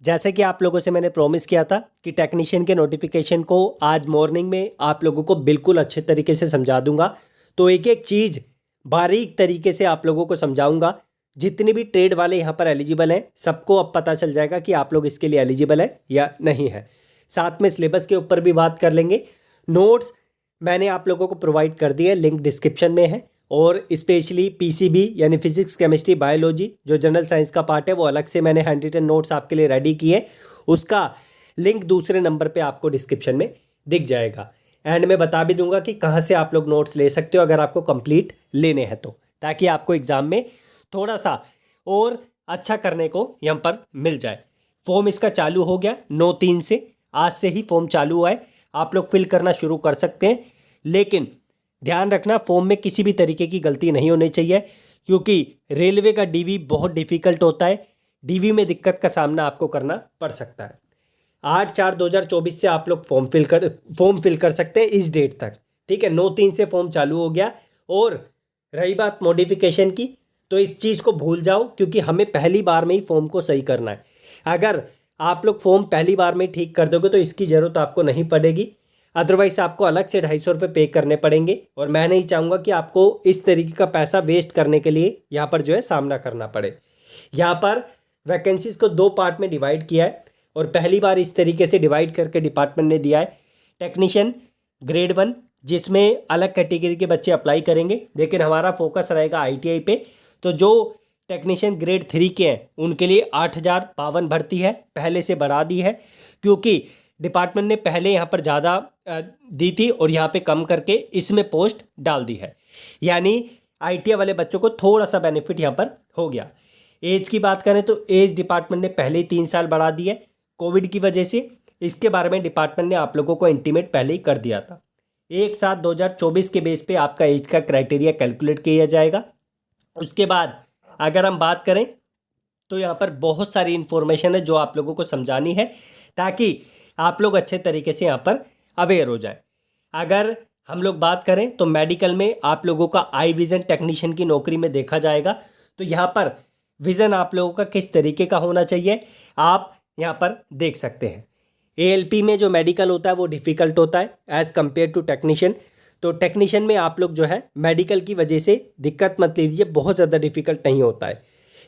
जैसे कि आप लोगों से मैंने प्रॉमिस किया था कि टेक्नीशियन के नोटिफिकेशन को आज मॉर्निंग में आप लोगों को बिल्कुल अच्छे तरीके से समझा दूंगा। तो एक एक चीज़ बारीक तरीके से आप लोगों को समझाऊंगा। जितने भी ट्रेड वाले यहाँ पर एलिजिबल हैं सबको अब पता चल जाएगा कि आप लोग इसके लिए एलिजिबल है या नहीं है। साथ में सिलेबस के ऊपर भी बात कर लेंगे। नोट्स मैंने आप लोगों को प्रोवाइड कर दिए, लिंक डिस्क्रिप्शन में है। और स्पेशली पीसीबी यानी फिजिक्स केमिस्ट्री बायोलॉजी जो जनरल साइंस का पार्ट है वो अलग से मैंने हैंड रिटन नोट्स आपके लिए रेडी किए। उसका लिंक दूसरे नंबर पे आपको डिस्क्रिप्शन में दिख जाएगा। एंड मैं बता भी दूंगा कि कहाँ से आप लोग नोट्स ले सकते हो अगर आपको कंप्लीट लेने हैं तो, ताकि आपको एग्ज़ाम में थोड़ा सा और अच्छा करने को यहाँ पर मिल जाए। फॉर्म इसका चालू हो गया 9/3 से, आज से ही फॉर्म चालू हुआ है। आप लोग फिल करना शुरू कर सकते हैं, लेकिन ध्यान रखना फॉर्म में किसी भी तरीके की गलती नहीं होनी चाहिए, क्योंकि रेलवे का डीवी बहुत डिफ़िकल्ट होता है। डीवी में दिक्कत का सामना आपको करना पड़ सकता है। 8/4/2024 से आप लोग फॉर्म फिल कर सकते हैं इस डेट तक, ठीक है। 9/3 से फॉर्म चालू हो गया। और रही बात मॉडिफिकेशन की, तो इस चीज़ को भूल जाओ, क्योंकि हमें पहली बार में ही फॉर्म को सही करना है। अगर आप लोग फॉर्म पहली बार में ठीक कर दोगे तो इसकी ज़रूरत आपको नहीं पड़ेगी, अदरवाइज़ आपको अलग से 250 रुपये पे करने पड़ेंगे। और मैं नहीं चाहूँगा कि आपको इस तरीके का पैसा वेस्ट करने के लिए यहाँ पर जो है सामना करना पड़े। यहाँ पर वैकेंसीज़ को 2 पार्ट में डिवाइड किया है, और पहली बार इस तरीके से डिवाइड करके डिपार्टमेंट ने दिया है। टेक्नीशियन ग्रेड 1 जिसमें अलग कैटेगरी के बच्चे अप्लाई करेंगे, लेकिन हमारा फोकस रहेगा आईटीआई पे। तो जो टेक्नीशियन ग्रेड 3 के हैं उनके लिए 8,052 भर्ती है, पहले से बढ़ा दी है, क्योंकि डिपार्टमेंट ने पहले यहाँ पर ज़्यादा दी थी और यहाँ पे कम करके इसमें पोस्ट डाल दी है। यानी आईटीआई वाले बच्चों को थोड़ा सा बेनिफिट यहाँ पर हो गया। एज की बात करें तो एज डिपार्टमेंट ने पहले ही 3 साल बढ़ा दी है कोविड की वजह से। इसके बारे में डिपार्टमेंट ने आप लोगों को इंटीमेट पहले ही कर दिया था। 1/7/2024 के बेस पे आपका एज का क्राइटेरिया कैलकुलेट किया जाएगा। उसके बाद अगर हम बात करें तो यहाँ पर बहुत सारी इन्फॉर्मेशन है जो आप लोगों को समझानी है, ताकि आप लोग अच्छे तरीके से यहाँ पर अवेयर हो जाए। अगर हम लोग बात करें तो मेडिकल में आप लोगों का आई विज़न टेक्नीशियन की नौकरी में देखा जाएगा। तो यहाँ पर विज़न आप लोगों का किस तरीके का होना चाहिए आप यहाँ पर देख सकते हैं। एएलपी में जो मेडिकल होता है वो डिफ़िकल्ट होता है एज़ कम्पेयर टू टेक्नीशियन। तो टेक्नीशियन में आप लोग जो है मेडिकल की वजह से दिक्कत मत लीजिए, बहुत ज़्यादा डिफ़िकल्ट नहीं होता है।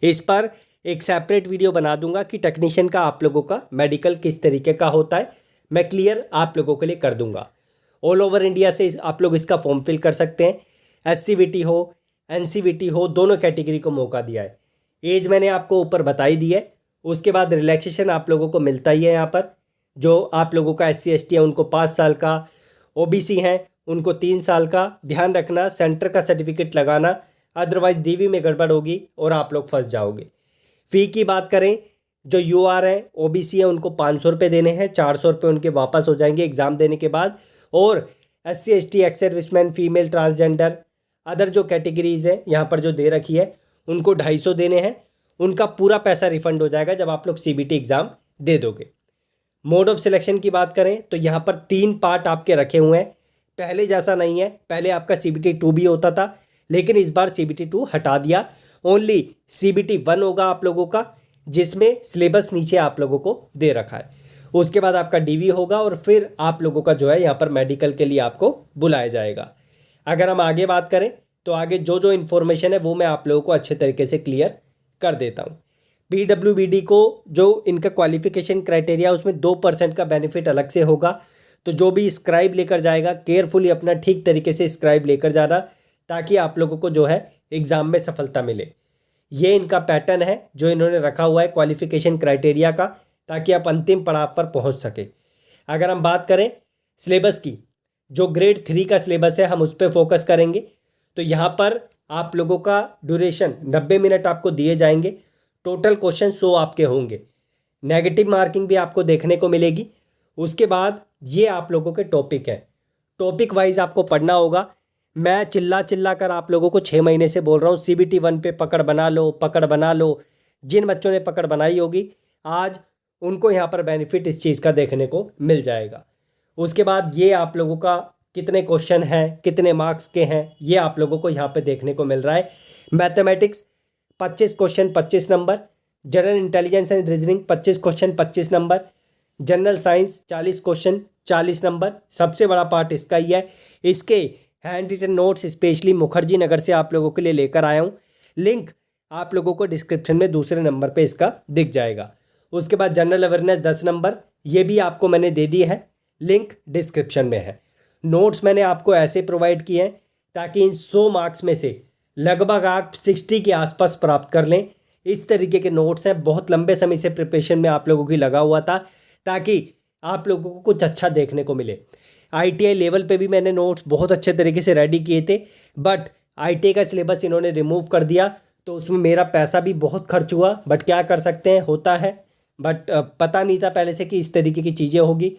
इस पर एक सेपरेट वीडियो बना दूंगा कि टेक्नीशियन का आप लोगों का मेडिकल किस तरीके का होता है, मैं क्लियर आप लोगों के लिए कर दूंगा। ऑल ओवर इंडिया से आप लोग इसका फॉर्म फिल कर सकते हैं। एससीवीटी हो एनसीवीटी हो, दोनों कैटेगरी को मौका दिया है। एज मैंने आपको ऊपर बताई दी है। उसके बाद रिलैक्सेशन आप लोगों को मिलता ही है। यहाँ पर जो आप लोगों का SC ST है उनको 5 साल का, OBC हैं उनको 3 साल का। ध्यान रखना सेंटर का सर्टिफिकेट लगाना, अदरवाइज डीवी में गड़बड़ होगी और आप लोग फंस जाओगे। फ़ी की बात करें, जो UR है OBC है उनको 500 रुपये देने हैं, 400 रुपये उनके वापस हो जाएंगे एग्ज़ाम देने के बाद। और SC ST ex serviceman, female, transgender, other जो कैटेगरीज़ हैं यहाँ पर जो दे रखी है उनको 250 देने हैं। उनका पूरा पैसा रिफ़ंड हो जाएगा जब आप लोग CBT एग्ज़ाम दे दोगे। मोड ऑफ सिलेक्शन की बात करें तो यहाँ पर 3 पार्ट आपके रखे हुए हैं। पहले जैसा नहीं है, पहले आपका CBT 2 भी होता था, लेकिन इस बार CBT 2 हटा दिया। ओनली CBT 1 होगा आप लोगों का, जिसमें सिलेबस नीचे आप लोगों को दे रखा है। उसके बाद आपका DV होगा और फिर आप लोगों का जो है यहाँ पर मेडिकल के लिए आपको बुलाया जाएगा। अगर हम आगे बात करें तो आगे जो जो इन्फॉर्मेशन है वो मैं आप लोगों को अच्छे तरीके से क्लियर कर देता हूँ। PWBD को जो इनका क्वालिफिकेशन क्राइटेरिया उसमें 2% का बेनिफिट अलग से होगा। तो जो भी स्क्राइब लेकर जाएगा केयरफुली अपना ठीक तरीके से स्क्राइब लेकर जाना, ताकि आप लोगों को जो है एग्ज़ाम में सफलता मिले। ये इनका पैटर्न है जो इन्होंने रखा हुआ है क्वालिफिकेशन क्राइटेरिया का, ताकि आप अंतिम पड़ाव पर पहुंच सके। अगर हम बात करें सिलेबस की, जो ग्रेड 3 का सिलेबस है हम उस पर फोकस करेंगे। तो यहाँ पर आप लोगों का ड्यूरेशन 90 मिनट आपको दिए जाएंगे। टोटल क्वेश्चन 100 आपके होंगे। नेगेटिव मार्किंग भी आपको देखने को मिलेगी। उसके बाद ये आप लोगों के टॉपिक हैं, टॉपिक वाइज आपको पढ़ना होगा। मैं चिल्ला चिल्ला कर आप लोगों को 6 महीने से बोल रहा हूँ CBT 1 पे पकड़ बना लो, पकड़ बना लो। जिन बच्चों ने पकड़ बनाई होगी आज उनको यहाँ पर बेनिफिट इस चीज़ का देखने को मिल जाएगा। उसके बाद ये आप लोगों का कितने क्वेश्चन हैं, कितने मार्क्स के हैं, ये आप लोगों को यहाँ पे देखने को मिल रहा है। Mathematics 25 question 25 number, general intelligence and reasoning 25 question 25 number, general science 40 question 40 number. सबसे बड़ा पार्ट इसका ही है। इसके hand written notes specially Mukherjee Nagar से आप लोगों के लिए लेकर आया हूँ। लिंक आप लोगों को डिस्क्रिप्शन में दूसरे नंबर पे इसका दिख जाएगा। उसके बाद जनरल अवेयरनेस 10 नंबर, ये भी आपको मैंने दे दी है, लिंक डिस्क्रिप्शन में है। नोट्स मैंने आपको ऐसे प्रोवाइड किए हैं ताकि इन 100 मार्क्स में से लगभग आप 60 के आसपास प्राप्त कर लें। इस तरीके के नोट्स हैं, बहुत लंबे समय से प्रिपरेशन में आप लोगों की लगा हुआ था ताकि आप लोगों को कुछ अच्छा देखने को मिले। ITI लेवल पे भी मैंने नोट्स बहुत अच्छे तरीके से रेडी किए थे, बट ITI का सिलेबस इन्होंने रिमूव कर दिया तो उसमें मेरा पैसा भी बहुत खर्च हुआ। बट क्या कर सकते हैं, होता है। बट पता नहीं था पहले से कि इस तरीके की चीज़ें होगी।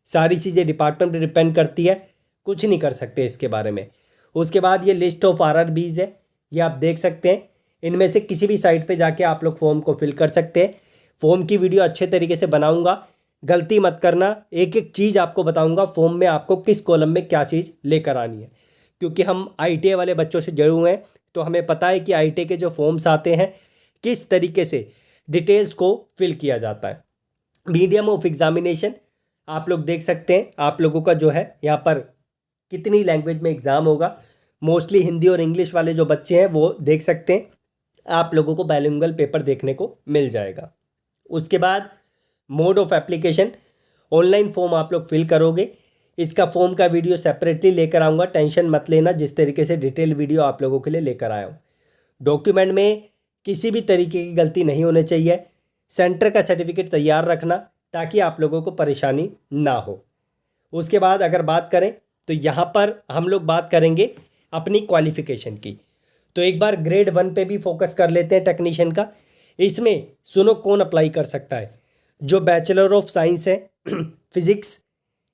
सारी चीज़ें डिपार्टमेंट पर डिपेंड करती है, कुछ नहीं कर सकते इसके बारे में। उसके बाद ये लिस्ट ऑफ RRBs है, ये आप देख सकते हैं। इनमें से किसी भी साइट पे जाके आप लोग फॉर्म को फिल कर सकते हैं। फॉर्म की वीडियो अच्छे तरीके से बनाऊंगा, गलती मत करना। एक एक चीज़ आपको बताऊंगा फॉर्म में आपको किस कॉलम में क्या चीज़ लेकर आनी है, क्योंकि हम ITI वाले बच्चों से जुड़े हुए हैं तो हमें पता है कि ITI के जो फॉर्म्स आते हैं किस तरीके से डिटेल्स को फिल किया जाता है। मीडियम ऑफ एग्जामिनेशन आप लोग देख सकते हैं। आप लोगों का जो है यहाँ पर कितनी लैंग्वेज में एग्ज़ाम होगा, मोस्टली हिंदी और इंग्लिश वाले जो बच्चे हैं वो देख सकते हैं। आप लोगों को बाइलिंगुअल पेपर देखने को मिल जाएगा। उसके बाद mode of application, online form आप लोग फिल करोगे। इसका फॉर्म का वीडियो सेपरेटली लेकर आऊँगा, टेंशन मत लेना। जिस तरीके से डिटेल वीडियो आप लोगों के लिए लेकर आया हूँ। डॉक्यूमेंट में किसी भी तरीके की गलती नहीं होनी चाहिए। सेंटर का सर्टिफिकेट तैयार रखना ताकि आप लोगों को परेशानी ना हो। उसके बाद अगर बात करें तो यहाँ पर हम लोग बात करेंगे अपनी क्वालिफ़िकेशन की। तो एक बार ग्रेड 1 पे भी फोकस कर लेते हैं टेक्नीशियन का। इसमें सुनो कौन अप्लाई कर सकता है, जो बैचलर ऑफ साइंस है physics,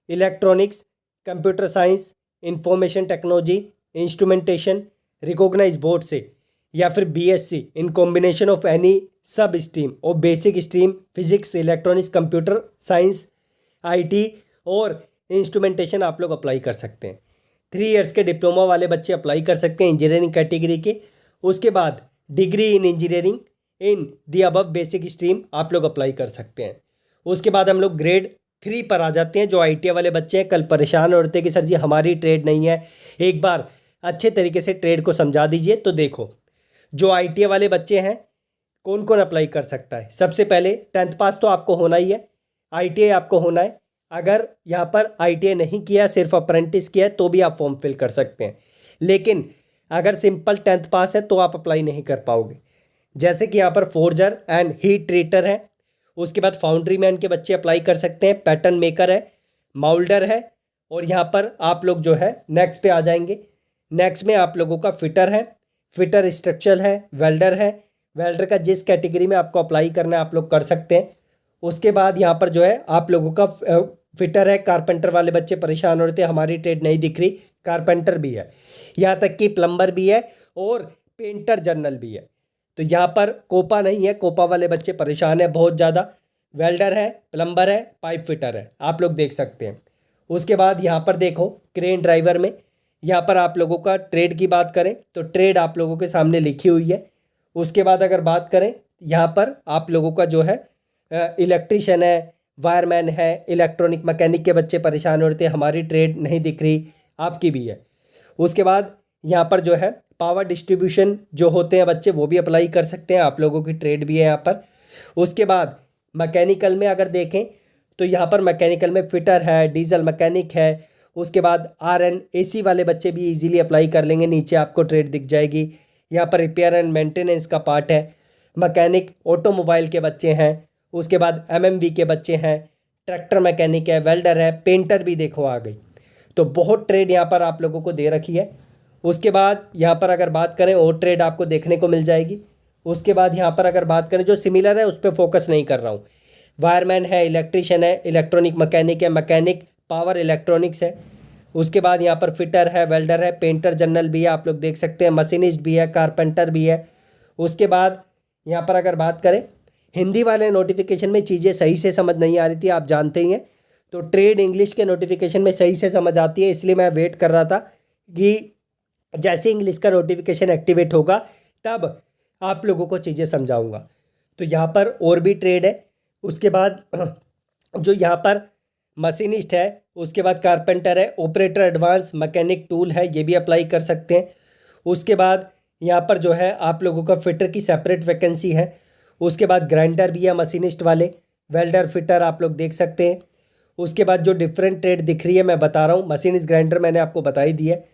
electronics, computer science, information technology, instrumentation, recognise board से, या फिर BSc in combination of any sub stream और basic stream physics, electronics, computer science, IT और इंस्ट्रूमेंटेशन आप लोग अप्लाई कर सकते हैं। 3 इयर्स के डिप्लोमा वाले बच्चे अप्लाई कर सकते हैं इंजीनियरिंग कैटेगरी के। उसके बाद degree in engineering in the above basic stream आप लोग अप्लाई कर सकते हैं। उसके बाद हम लोग ग्रेड 3 पर आ जाते हैं। जो ITI वाले बच्चे हैं, कल परेशान हो रहे थे कि सर जी हमारी ट्रेड नहीं है, एक बार अच्छे तरीके से ट्रेड को समझा दीजिए। तो देखो, जो ITI वाले बच्चे हैं कौन कौन अप्लाई कर सकता है। सबसे पहले 10th पास तो आपको होना ही है, ITI आपको होना है। अगर यहाँ पर ITI नहीं किया, सिर्फ अप्रेंटिस किया है, तो भी आप फॉर्म फिल कर सकते हैं। लेकिन अगर सिंपल 10th पास है तो आप अप्लाई नहीं कर पाओगे। जैसे कि यहाँ पर फोर्जर एंड हीट ट्रीटर है। उसके बाद फाउंड्री मैन के बच्चे अप्लाई कर सकते हैं, पैटर्न मेकर है, माउल्डर है। और यहाँ पर आप लोग जो है नेक्स्ट पे आ जाएंगे। नेक्स्ट में आप लोगों का फिटर है, फिटर स्ट्रक्चरल है, वेल्डर है। वेल्डर का जिस कैटेगरी में आपको अप्लाई करना है आप लोग कर सकते हैं। उसके बाद यहाँ पर जो है आप लोगों का फिटर है। कारपेंटर वाले बच्चे परेशान हो रहे थे हमारी ट्रेड नहीं दिख रही, कारपेंटर भी है, यहाँ तक कि प्लम्बर भी है और पेंटर जनरल भी है। तो यहाँ पर कोपा नहीं है, कोपा वाले बच्चे परेशान है बहुत ज़्यादा। वेल्डर है, प्लम्बर है, पाइप फिटर है, आप लोग देख सकते हैं। उसके बाद यहाँ पर देखो क्रेन ड्राइवर में, यहाँ पर आप लोगों का ट्रेड की बात करें तो ट्रेड आप लोगों के सामने लिखी हुई है। उसके बाद अगर बात करें यहाँ पर आप लोगों का जो है इलेक्ट्रीशियन है, वायरमैन है, इलेक्ट्रॉनिक मैकेनिक के बच्चे परेशान हो रहे थे हमारी ट्रेड नहीं दिख रही, आपकी भी है। उसके बाद यहाँ पर जो है पावर डिस्ट्रीब्यूशन जो होते हैं बच्चे वो भी अप्लाई कर सकते हैं, आप लोगों की ट्रेड भी है यहाँ पर। उसके बाद मैकेनिकल में अगर देखें तो यहाँ पर मैकेनिकल में फिटर है, डीजल मैकेनिक है। उसके बाद RN AC वाले बच्चे भी इजीली अप्लाई कर लेंगे, नीचे आपको ट्रेड दिख जाएगी। यहाँ पर रिपेयर एंड मेंटेनेंस का पार्ट है, मैकेनिक ऑटोमोबाइल के बच्चे हैं। उसके बाद MMV के बच्चे हैं, ट्रैक्टर मैकेनिक है, वेल्डर है, पेंटर भी देखो आ गई। तो बहुत ट्रेड यहाँ पर आप लोगों को दे रखी है। उसके बाद यहाँ पर अगर बात करें और ट्रेड आपको देखने को मिल जाएगी। उसके बाद यहाँ पर अगर बात करें जो सिमिलर है उस पर फोकस नहीं कर रहा हूँ, वायरमैन है, इलेक्ट्रीशियन है, इलेक्ट्रॉनिक मैकेनिक है, मैकेनिक पावर इलेक्ट्रॉनिक्स है। उसके बाद यहाँ पर फिटर है, वेल्डर है, पेंटर जनरल भी है, आप लोग देख सकते हैं, मशीनिस्ट भी है, कारपेंटर भी है। उसके बाद यहाँ पर अगर बात करें हिंदी वाले नोटिफिकेशन में चीज़ें सही से समझ नहीं आ रही थी, आप जानते ही हैं। तो ट्रेड इंग्लिश के नोटिफिकेशन में सही से समझ आती है, इसलिए मैं वेट कर रहा था कि जैसे इंग्लिश का नोटिफिकेशन एक्टिवेट होगा तब आप लोगों को चीज़ें समझाऊंगा। तो यहाँ पर और भी ट्रेड है। उसके बाद जो यहाँ पर मशीनिस्ट है, उसके बाद कारपेंटर है, ऑपरेटर एडवांस, मैकेनिक टूल है, ये भी अप्लाई कर सकते हैं। उसके बाद यहाँ पर जो है आप लोगों का फिटर की सेपरेट वैकेंसी है। उसके बाद ग्राइंडर भी है मशीनिस्ट वाले, वेल्डर फिटर आप लोग देख सकते हैं। उसके बाद जो डिफरेंट ट्रेड दिख रही है मैं बता रहा हूँ, मशीनिस्ट ग्राइंडर मैंने आपको बता ही दी है,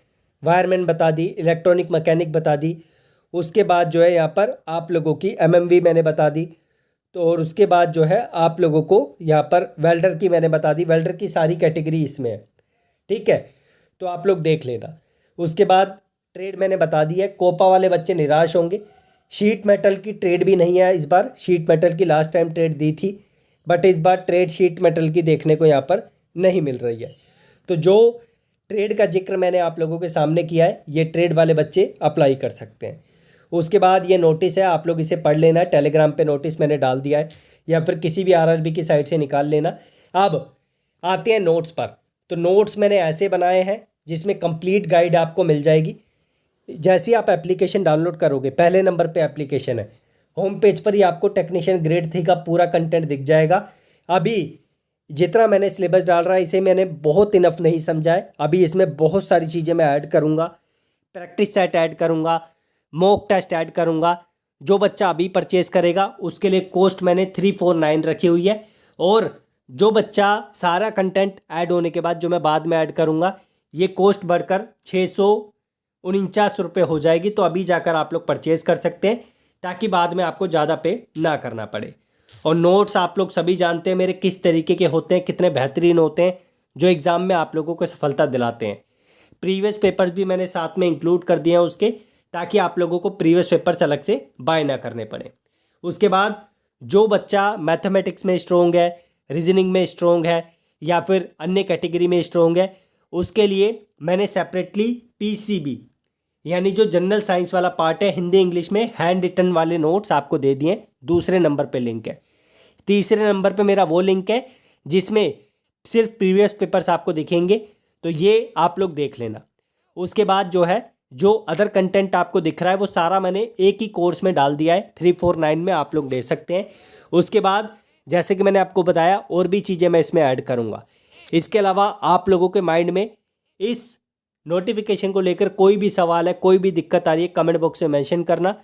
वायरमैन बता दी, इलेक्ट्रॉनिक मैकेनिक बता दी। उसके बाद जो है यहाँ पर आप लोगों की एमएमवी मैंने बता दी। तो और उसके बाद जो है आप लोगों को यहाँ पर वेल्डर की मैंने बता दी, वेल्डर की सारी कैटेगरी इसमें है, ठीक है, तो आप लोग देख लेना। उसके बाद ट्रेड मैंने बता दी है। कोपा वाले बच्चे निराश होंगे, शीट मेटल की ट्रेड भी नहीं है इस बार। शीट मेटल की लास्ट टाइम ट्रेड दी थी, बट इस बार ट्रेड शीट मेटल की देखने को यहाँ पर नहीं मिल रही है। तो जो ट्रेड का जिक्र मैंने आप लोगों के सामने किया है, ये ट्रेड वाले बच्चे अप्लाई कर सकते हैं। उसके बाद ये नोटिस है, आप लोग इसे पढ़ लेना, टेलीग्राम पे नोटिस मैंने डाल दिया है, या फिर किसी भी आरआरबी की साइट से निकाल लेना। अब आते हैं नोट्स पर। तो नोट्स मैंने ऐसे बनाए हैं जिसमें कंप्लीट गाइड आपको मिल जाएगी। जैसे ही आप एप्लीकेशन डाउनलोड करोगे, पहले नंबर पे एप्लीकेशन है, होम पेज पर ही आपको टेक्नीशियन ग्रेड 3 का पूरा कंटेंट दिख जाएगा। अभी जितना मैंने सिलेबस डाल रहा है इसे मैंने बहुत इनफ नहीं समझा है, अभी इसमें बहुत सारी चीज़ें मैं ऐड करूँगा, प्रैक्टिस सेट ऐड करूँगा, मॉक टेस्ट ऐड करूँगा। जो बच्चा अभी परचेस करेगा उसके लिए कॉस्ट मैंने 349 रखी हुई है, और जो बच्चा सारा कंटेंट ऐड होने के बाद जो मैं बाद में ऐड करूँगा, ये कॉस्ट बढ़कर 649 रुपये हो जाएगी। तो अभी जाकर आप लोग परचेज़ कर सकते हैं ताकि बाद में आपको ज़्यादा पे ना करना पड़े। और नोट्स आप लोग सभी जानते हैं मेरे किस तरीके के होते हैं, कितने बेहतरीन होते हैं, जो एग्ज़ाम में आप लोगों को सफलता दिलाते हैं। प्रीवियस पेपर्स भी मैंने साथ में इंक्लूड कर दिए हैं उसके, ताकि आप लोगों को प्रीवियस पेपर्स अलग से बाय ना करने पड़े। उसके बाद जो बच्चा मैथमेटिक्स में स्ट्रोंग है, रीजनिंग में स्ट्रोंग है, या फिर अन्य कैटेगरी में स्ट्रोंग है, उसके लिए मैंने सेपरेटली पीसीबी यानी जो जनरल साइंस वाला पार्ट है, हिंदी इंग्लिश में हैंड रिटन वाले नोट्स आपको दे दिए। दूसरे नंबर पे लिंक है। तीसरे नंबर पे मेरा वो लिंक है जिसमें सिर्फ प्रीवियस पेपर्स आपको दिखेंगे, तो ये आप लोग देख लेना। उसके बाद जो है, जो अदर कंटेंट आपको दिख रहा है वो सारा मैंने एक ही कोर्स में डाल दिया है, 349 में आप लोग ले सकते हैं। उसके बाद जैसे कि मैंने आपको बताया और भी चीज़ें मैं इसमें ऐड करूँगा। इसके अलावा आप लोगों के माइंड में इस नोटिफिकेशन को लेकर कोई भी सवाल है, कोई भी दिक्कत आ रही है, कमेंट बॉक्स में मेंशन करना।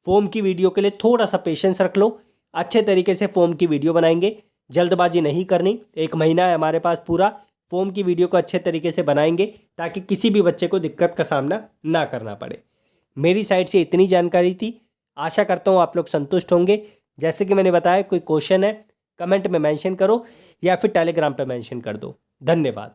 फॉर्म की वीडियो के लिए थोड़ा सा पेशेंस रख लो, अच्छे तरीके से फॉर्म की वीडियो बनाएंगे, जल्दबाजी नहीं करनी। 1 महीना है हमारे पास पूरा, फॉर्म की वीडियो को अच्छे तरीके से बनाएंगे ताकि किसी भी बच्चे को दिक्कत का सामना ना करना पड़े। मेरी साइड से इतनी जानकारी थी, आशा करता हूँ आप लोग संतुष्ट होंगे। जैसे कि मैंने बताया, कोई क्वेश्चन है कमेंट में मेंशन करो या फिर टेलीग्राम पे मेंशन कर दो। धन्यवाद।